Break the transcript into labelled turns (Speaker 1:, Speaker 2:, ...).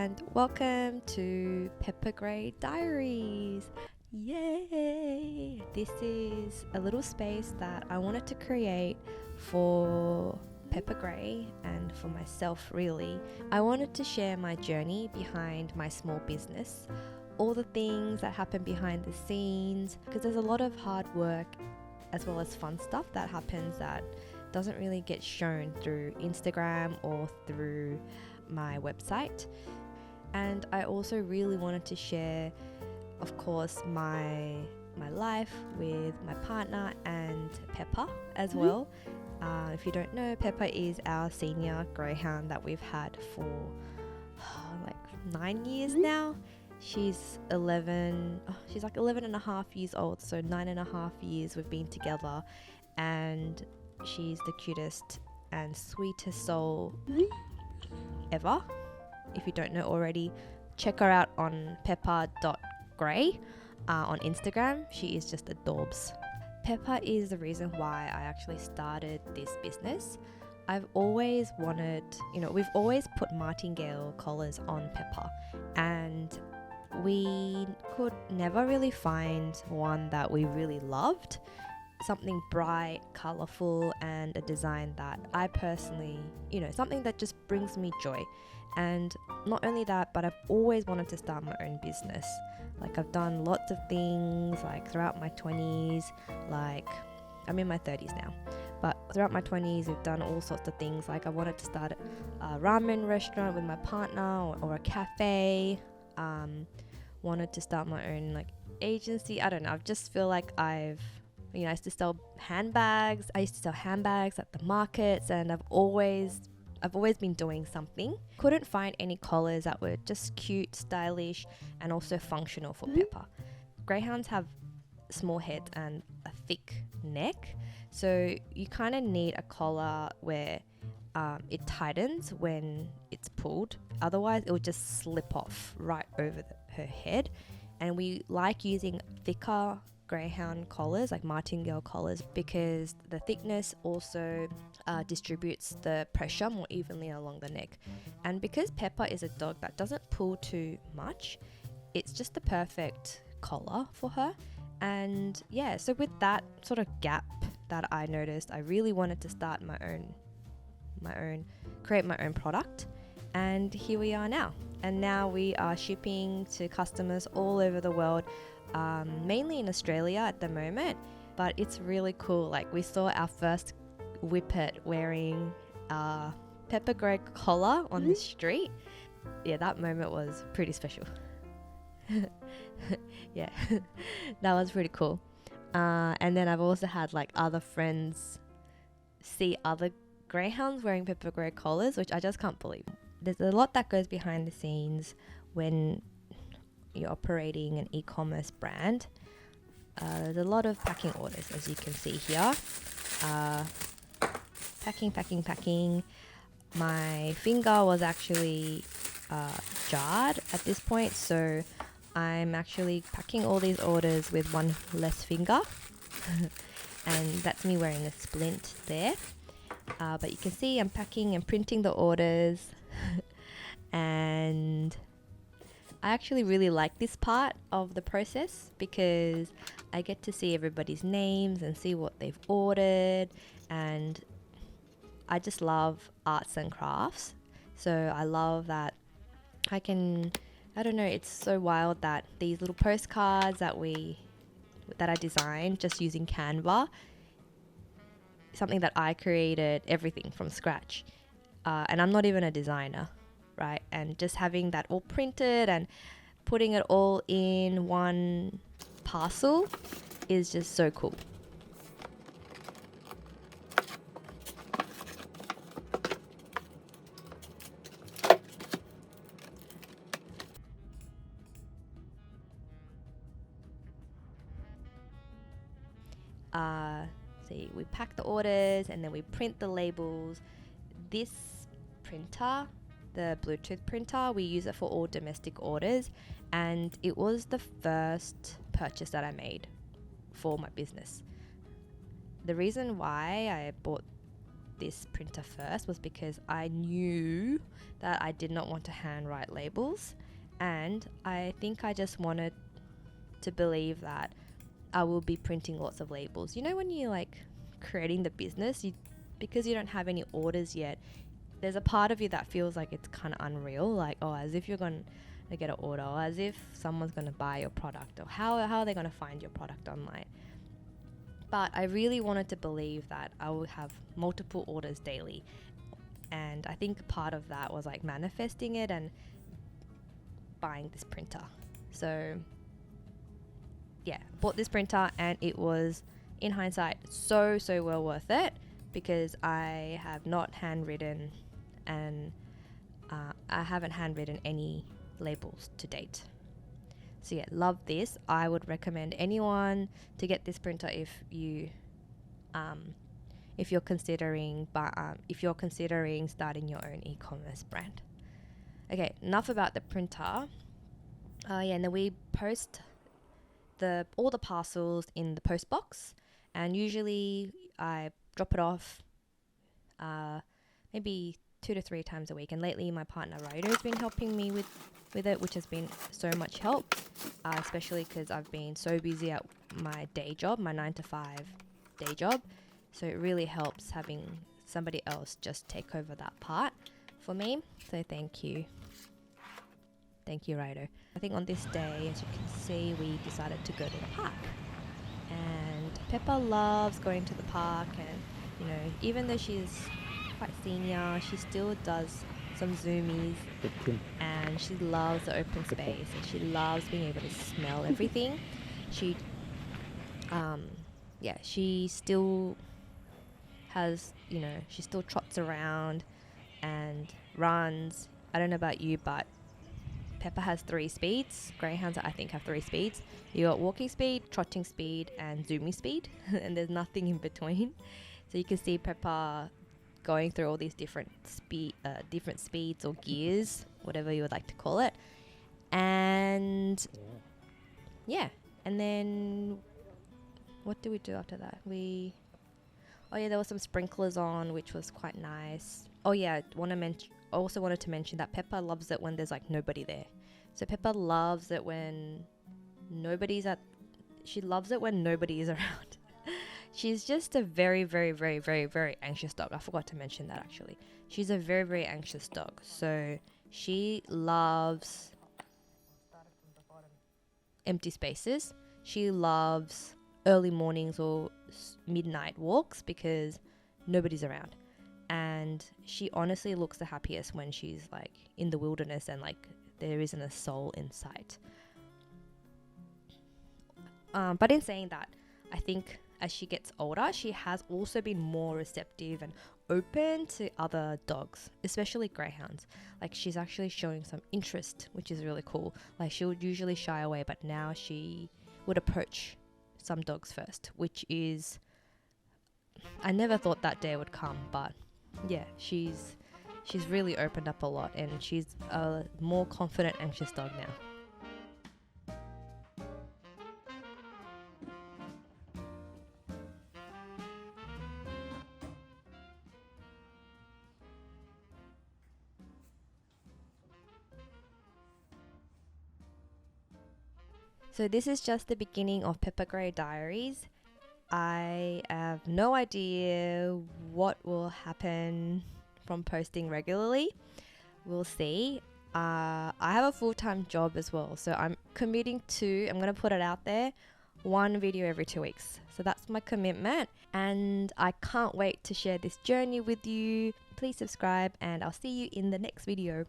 Speaker 1: and welcome to Pepper Grey Diaries. Yay! This is a little space that I wanted to create for Pepper Grey and for myself, really. I wanted to share my journey behind my small business, all the things that happen behind the scenes, because there's a lot of hard work as well as fun stuff that happens that doesn't really get shown through Instagram or through my website. And I also really wanted to share, of course, my life with my partner and Pepper as well. If you don't know, Pepper is our senior greyhound that we've had for like 9 years now. She's 11, she's like 11 and a half years old, so 9.5 years we've been together, and she's the cutest and sweetest soul ever. If you don't know already, check her out on pepper.grey on Instagram. She is just adorbs. Pepper is the reason why I actually started this business. I've always wanted, we've always put martingale collars on Pepper, and we could never really find one that we really loved. Something bright, colourful, and a design that I personally, something that just brings me joy. And not only that, but I've always wanted to start my own business. Like, I've done lots of things, like throughout my 20s, like I'm in my 30s now, but throughout my 20s, we've done all sorts of things. Like, I wanted to start a ramen restaurant with my partner, or a cafe. Wanted to start my own like agency. I don't know. I just feel like I used to sell handbags. I used to sell handbags at the markets, and I've always been doing something. Couldn't find any collars that were just cute, stylish, and also functional for Pepper. Greyhounds have small heads and a thick neck, so you kind of need a collar where it tightens when it's pulled. Otherwise, it will just slip off right over her head. And we like using thicker greyhound collars, like martingale collars, because the thickness also distributes the pressure more evenly along the neck. And because Pepper is a dog that doesn't pull too much, it's just the perfect collar for her. And yeah, so with that sort of gap that I noticed, I really wanted to start create my own product. And here we are now. And now we are shipping to customers all over the world, mainly in Australia at the moment. But it's really cool. Like, we saw our first whippet wearing a Pepper Grey collar on the street. Yeah, that moment was pretty special. Yeah, that was pretty cool. And then I've also had like other friends see other greyhounds wearing Pepper Grey collars, which I just can't believe. There's a lot that goes behind the scenes when you're operating an e-commerce brand. There's a lot of packing orders, as you can see here. Packing. My finger was actually jarred at this point, so I'm actually packing all these orders with one less finger. And that's me wearing a splint there. But you can see I'm packing and printing the orders. And I actually really like this part of the process, because I get to see everybody's names and see what they've ordered. And I just love arts and crafts. So I love that I don't know, it's so wild that these little postcards that I designed just using Canva, something that I created everything from scratch. And I'm not even a designer, right? And just having that all printed and putting it all in one parcel is just so cool. See, we pack the orders and then we print the labels. This printer, the Bluetooth printer, we use it for all domestic orders, and it was the first purchase that I made for my business. The reason why I bought this printer first was because I knew that I did not want to handwrite labels, and I think I just wanted to believe that I will be printing lots of labels. You know, when you like creating the business, because you don't have any orders yet, there's a part of you that feels like it's kind of unreal, like, oh, as if you're going to get an order, or as if someone's going to buy your product, or how are they going to find your product online. But I really wanted to believe that I would have multiple orders daily, and I think part of that was like manifesting it and buying this printer. So yeah, bought this printer, and it was, in hindsight, so well worth it, because I have not handwritten, and I haven't handwritten any labels to date. So yeah, love this. I would recommend anyone to get this printer if you're considering starting your own e-commerce brand. Okay, enough about the printer. And then we post all the parcels in the post box, and usually I drop it off maybe 2 to 3 times a week. And lately my partner Ryder has been helping me with it, which has been so much help, especially because I've been so busy at my day job, my 9 to 5 day job. So it really helps having somebody else just take over that part for me. So thank you, Ryder. I think on this day, as you can see, we decided to go to the park, and Peppa loves going to the park, and you know, even though she's quite senior, she still does some zoomies, and she loves the open space, and she loves being able to smell everything. She still has, you know, she still trots around and runs. I don't know about you, but Peppa has 3 speeds. Greyhounds, I think, have 3 speeds. You got walking speed, trotting speed, and zooming speed, and there's nothing in between. So you can see Peppa going through all these different speeds or gears, whatever you would like to call it. And yeah, and then what do we do after that? There were some sprinklers on, which was quite nice. Oh yeah, I also wanted to mention that Peppa loves it when there's like nobody there. So Peppa loves it when she loves it when nobody is around. She's just a very, very, very, very, very anxious dog. I forgot to mention that actually. She's a very, very anxious dog. So she loves empty spaces. She loves early mornings or midnight walks because nobody's around. And she honestly looks the happiest when she's like in the wilderness and like there isn't a soul in sight. But in saying that, I think as she gets older, she has also been more receptive and open to other dogs, especially greyhounds. Like she's actually showing some interest, which is really cool. Like she would usually shy away, but now she would approach some dogs first, which is, I never thought that day would come, but yeah, she's really opened up a lot, and she's a more confident, anxious dog now. So this is just the beginning of Peppa Gray Diaries. I have no idea what will happen from posting regularly. We'll see. I have a full-time job as well, so I'm committing to, I'm going to put it out there, 1 video every 2 weeks. So that's my commitment, and I can't wait to share this journey with you. Please subscribe, and I'll see you in the next video.